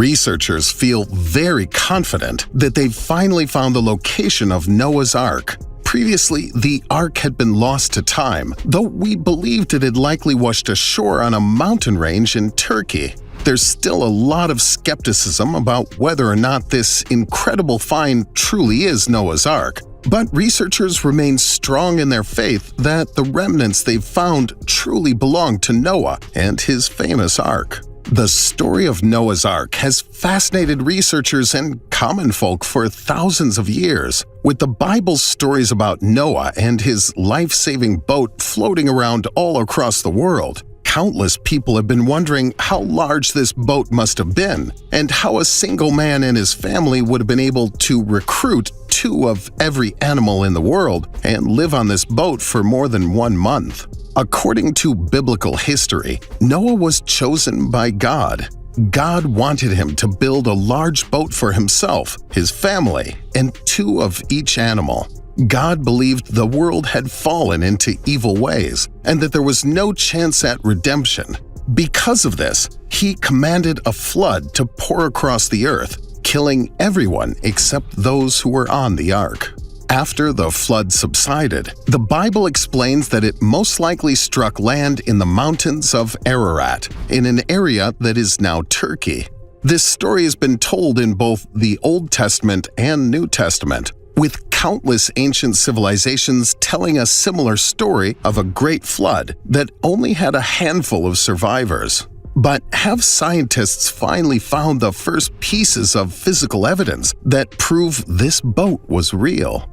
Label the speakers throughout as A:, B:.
A: Researchers feel very confident that they've finally found the location of Noah's Ark. Previously, the Ark had been lost to time, though we believed it had likely washed ashore on a mountain range in Turkey. There's still a lot of skepticism about whether or not this incredible find truly is Noah's Ark, but researchers remain strong in their faith that the remnants they've found truly belong to Noah and his famous Ark. The story of Noah's Ark has fascinated researchers and common folk for thousands of years. With the Bible's stories about Noah and his life-saving boat floating around all across the world, countless people have been wondering how large this boat must have been and how a single man and his family would have been able to recruit 2 of every animal in the world and live on this boat for more than 1 month. According to biblical history, Noah was chosen by God. God wanted him to build a large boat for himself, his family, and 2 of each animal. God believed the world had fallen into evil ways and that there was no chance at redemption. Because of this, he commanded a flood to pour across the earth, killing everyone except those who were on the ark. After the flood subsided, the Bible explains that it most likely struck land in the mountains of Ararat, in an area that is now Turkey. This story has been told in both the Old Testament and New Testament, with countless ancient civilizations telling a similar story of a great flood that only had a handful of survivors. But have scientists finally found the first pieces of physical evidence that prove this boat was real?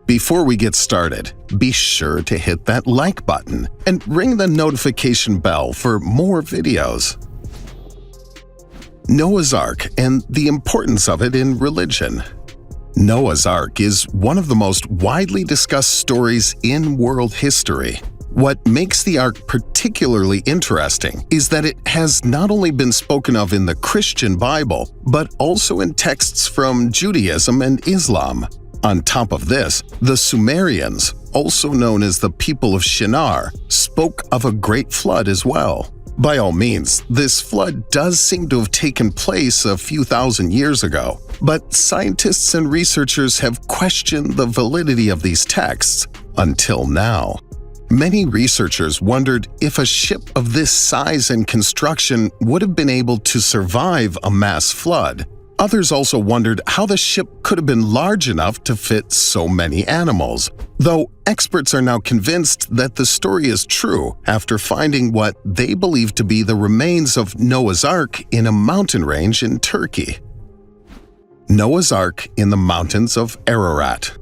A: Before we get started, be sure to hit that like button and ring the notification bell for more videos. Noah's Ark and the importance of it in religion. Noah's Ark is one of the most widely discussed stories in world history. What makes the Ark particularly interesting is that it has not only been spoken of in the Christian Bible, but also in texts from Judaism and Islam. On top of this, the Sumerians, also known as the people of Shinar, spoke of a great flood as well. By all means, this flood does seem to have taken place a few thousand years ago, but scientists and researchers have questioned the validity of these texts until now. Many researchers wondered if a ship of this size and construction would have been able to survive a mass flood. Others also wondered how the ship could have been large enough to fit so many animals, though experts are now convinced that the story is true after finding what they believe to be the remains of Noah's Ark in a mountain range in Turkey. Noah's Ark in the mountains of Ararat.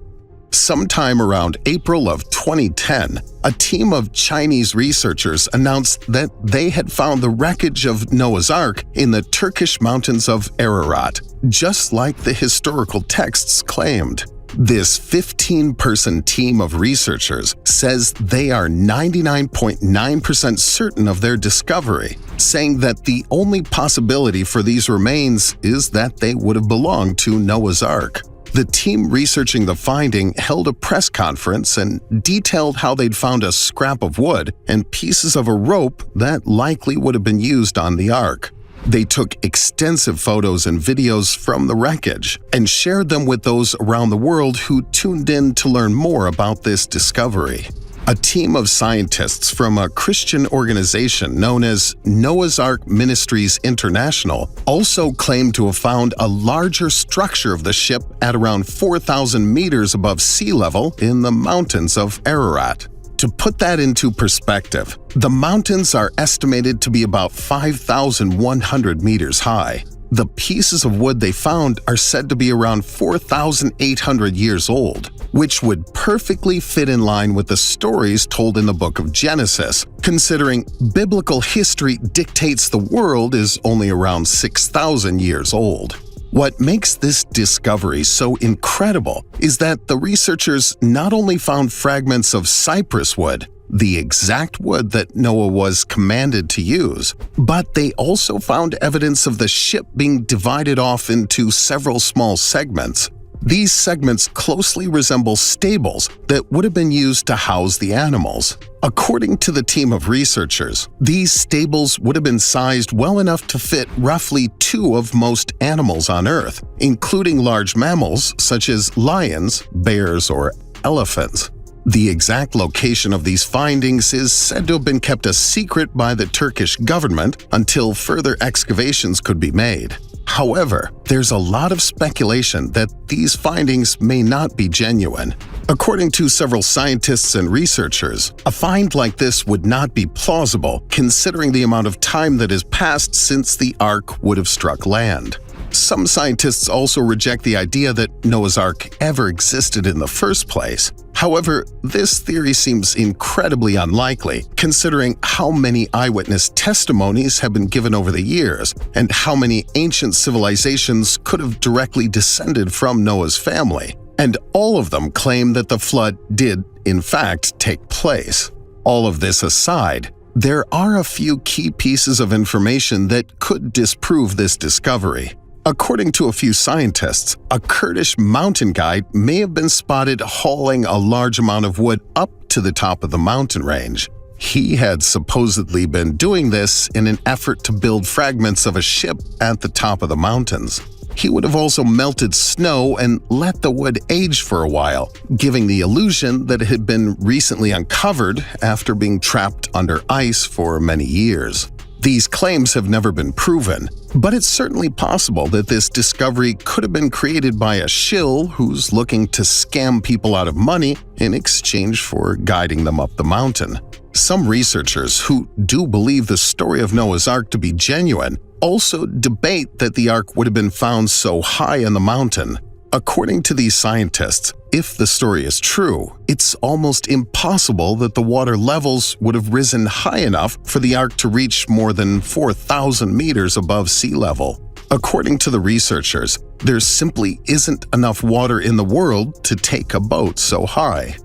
A: Sometime around April of 2010, a team of Chinese researchers announced that they had found the wreckage of Noah's Ark in the Turkish mountains of Ararat, just like the historical texts claimed. This 15-person team of researchers says they are 99.9% certain of their discovery, saying that the only possibility for these remains is that they would have belonged to Noah's Ark. The team researching the finding held a press conference and detailed how they'd found a scrap of wood and pieces of a rope that likely would have been used on the Ark. They took extensive photos and videos from the wreckage and shared them with those around the world who tuned in to learn more about this discovery. A team of scientists from a Christian organization known as Noah's Ark Ministries International also claimed to have found a larger structure of the ship at around 4,000 meters above sea level in the mountains of Ararat. To put that into perspective, the mountains are estimated to be about 5,100 meters high. The pieces of wood they found are said to be around 4,800 years old, which would perfectly fit in line with the stories told in the book of Genesis, considering biblical history dictates the world is only around 6,000 years old. What makes this discovery so incredible is that the researchers not only found fragments of cypress wood, the exact wood that Noah was commanded to use, but they also found evidence of the ship being divided off into several small segments. These segments closely resemble stables that would have been used to house the animals. According to the team of researchers, these stables would have been sized well enough to fit roughly 2 of most animals on Earth, including large mammals such as lions, bears, or elephants. The exact location of these findings is said to have been kept a secret by the Turkish government until further excavations could be made. However, there's a lot of speculation that these findings may not be genuine. According to several scientists and researchers, a find like this would not be plausible considering the amount of time that has passed since the Ark would have struck land. Some scientists also reject the idea that Noah's Ark ever existed in the first place. However, this theory seems incredibly unlikely, considering how many eyewitness testimonies have been given over the years and how many ancient civilizations could have directly descended from Noah's family. And all of them claim that the flood did, in fact, take place. All of this aside, there are a few key pieces of information that could disprove this discovery. According to a few scientists, a Kurdish mountain guide may have been spotted hauling a large amount of wood up to the top of the mountain range. He had supposedly been doing this in an effort to build fragments of a ship at the top of the mountains. He would have also melted snow and let the wood age for a while, giving the illusion that it had been recently uncovered after being trapped under ice for many years. These claims have never been proven, but it's certainly possible that this discovery could have been created by a shill who's looking to scam people out of money in exchange for guiding them up the mountain. Some researchers who do believe the story of Noah's Ark to be genuine also debate that the Ark would have been found so high on the mountain. According to these scientists, if the story is true, it's almost impossible that the water levels would have risen high enough for the Ark to reach more than 4,000 meters above sea level. According to the researchers, there simply isn't enough water in the world to take a boat so high.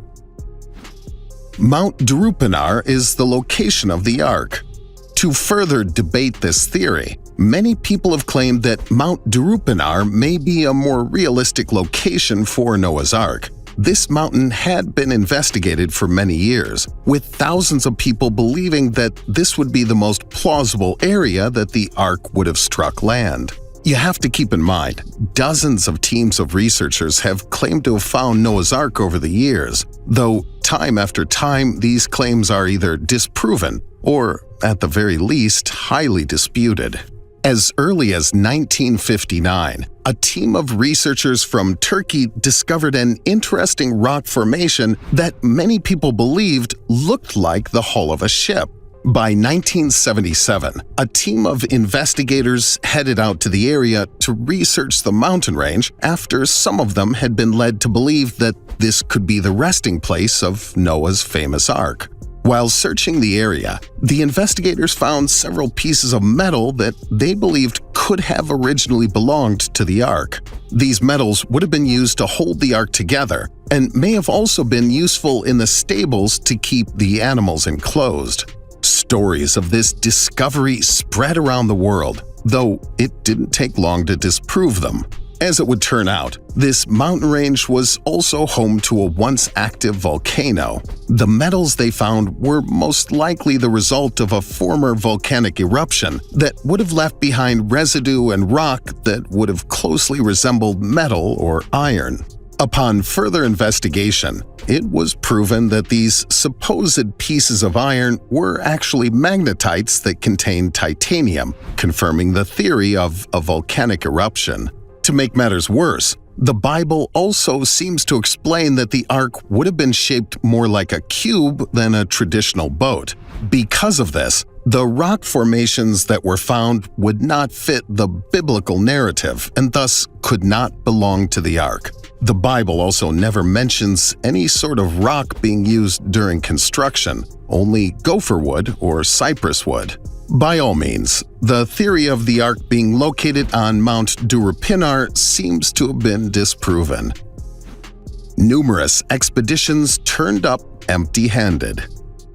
A: Mount Drupinar is the location of the Ark. To further debate this theory, many people have claimed that Mount Drupinar may be a more realistic location for Noah's Ark. This mountain had been investigated for many years, with thousands of people believing that this would be the most plausible area that the Ark would have struck land. You have to keep in mind, dozens of teams of researchers have claimed to have found Noah's Ark over the years, though time after time these claims are either disproven or, at the very least, highly disputed. As early as 1959, a team of researchers from Turkey discovered an interesting rock formation that many people believed looked like the hull of a ship. By 1977, a team of investigators headed out to the area to research the mountain range after some of them had been led to believe that this could be the resting place of Noah's famous Ark. While searching the area, the investigators found several pieces of metal that they believed could have originally belonged to the Ark. These metals would have been used to hold the Ark together and may have also been useful in the stables to keep the animals enclosed. Stories of this discovery spread around the world, though it didn't take long to disprove them. As it would turn out, this mountain range was also home to a once active volcano. The metals they found were most likely the result of a former volcanic eruption that would have left behind residue and rock that would have closely resembled metal or iron. Upon further investigation, it was proven that these supposed pieces of iron were actually magnetites that contained titanium, confirming the theory of a volcanic eruption. To make matters worse, the Bible also seems to explain that the Ark would have been shaped more like a cube than a traditional boat. Because of this, the rock formations that were found would not fit the biblical narrative and thus could not belong to the Ark. The Bible also never mentions any sort of rock being used during construction, only gopher wood or cypress wood. By all means, the theory of the Ark being located on Mount Drupinar seems to have been disproven. Numerous expeditions turned up empty-handed.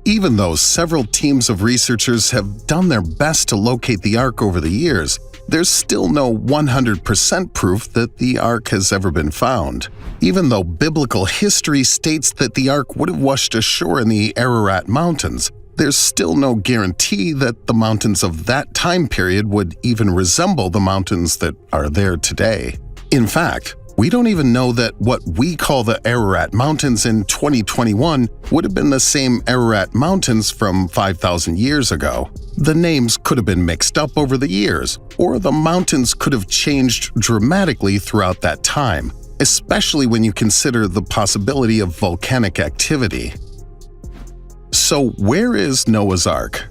A: Even though several teams of researchers have done their best to locate the Ark over the years, there's still no 100% proof that the Ark has ever been found. Even though biblical history states that the Ark would have washed ashore in the Ararat Mountains, there's still no guarantee that the mountains of that time period would even resemble the mountains that are there today. In fact, we don't even know that what we call the Ararat Mountains in 2021 would have been the same Ararat Mountains from 5,000 years ago. The names could have been mixed up over the years, or the mountains could have changed dramatically throughout that time, especially when you consider the possibility of volcanic activity. So where is Noah's Ark?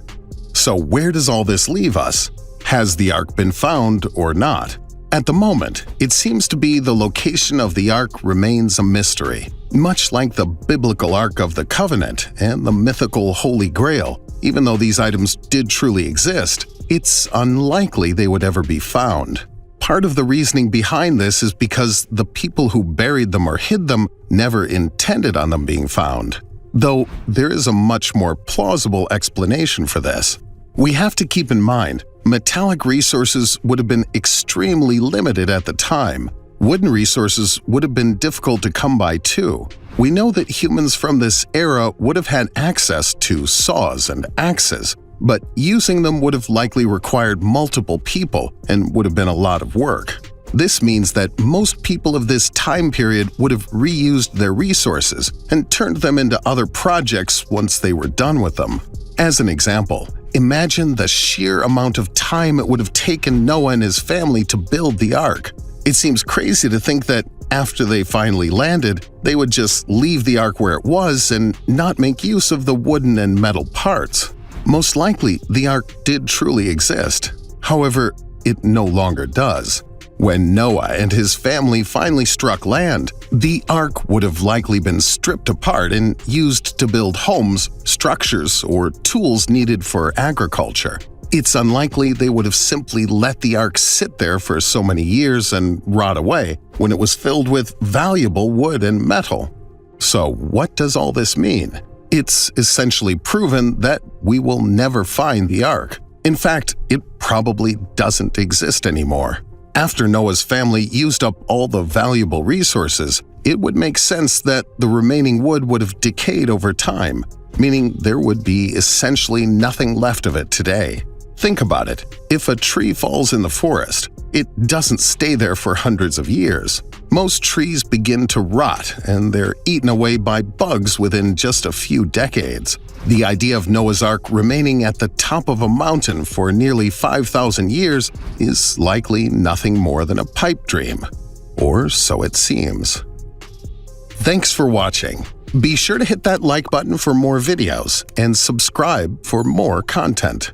A: So where does all this leave us? Has the Ark been found or not? At the moment, it seems to be the location of the Ark remains a mystery. Much like the biblical Ark of the Covenant and the mythical Holy Grail, even though these items did truly exist, it's unlikely they would ever be found. Part of the reasoning behind this is because the people who buried them or hid them never intended on them being found. Though there is a much more plausible explanation for this. We have to keep in mind, metallic resources would have been extremely limited at the time. Wooden resources would have been difficult to come by too. We know that humans from this era would have had access to saws and axes, but using them would have likely required multiple people and would have been a lot of work. This means that most people of this time period would have reused their resources and turned them into other projects once they were done with them. As an example, imagine the sheer amount of time it would have taken Noah and his family to build the Ark. It seems crazy to think that after they finally landed, they would just leave the Ark where it was and not make use of the wooden and metal parts. Most likely, the Ark did truly exist. However, it no longer does. When Noah and his family finally struck land, the Ark would have likely been stripped apart and used to build homes, structures, or tools needed for agriculture. It's unlikely they would have simply let the Ark sit there for so many years and rot away when it was filled with valuable wood and metal. So what does all this mean? It's essentially proven that we will never find the Ark. In fact, it probably doesn't exist anymore. After Noah's family used up all the valuable resources, it would make sense that the remaining wood would have decayed over time, meaning there would be essentially nothing left of it today. Think about it. If a tree falls in the forest, it doesn't stay there for hundreds of years. Most trees begin to rot, and they're eaten away by bugs within just a few decades. The idea of Noah's Ark remaining at the top of a mountain for nearly 5,000 years is likely nothing more than a pipe dream. Or so it seems. Thanks for watching. Be sure to hit that like button for more videos and subscribe for more content.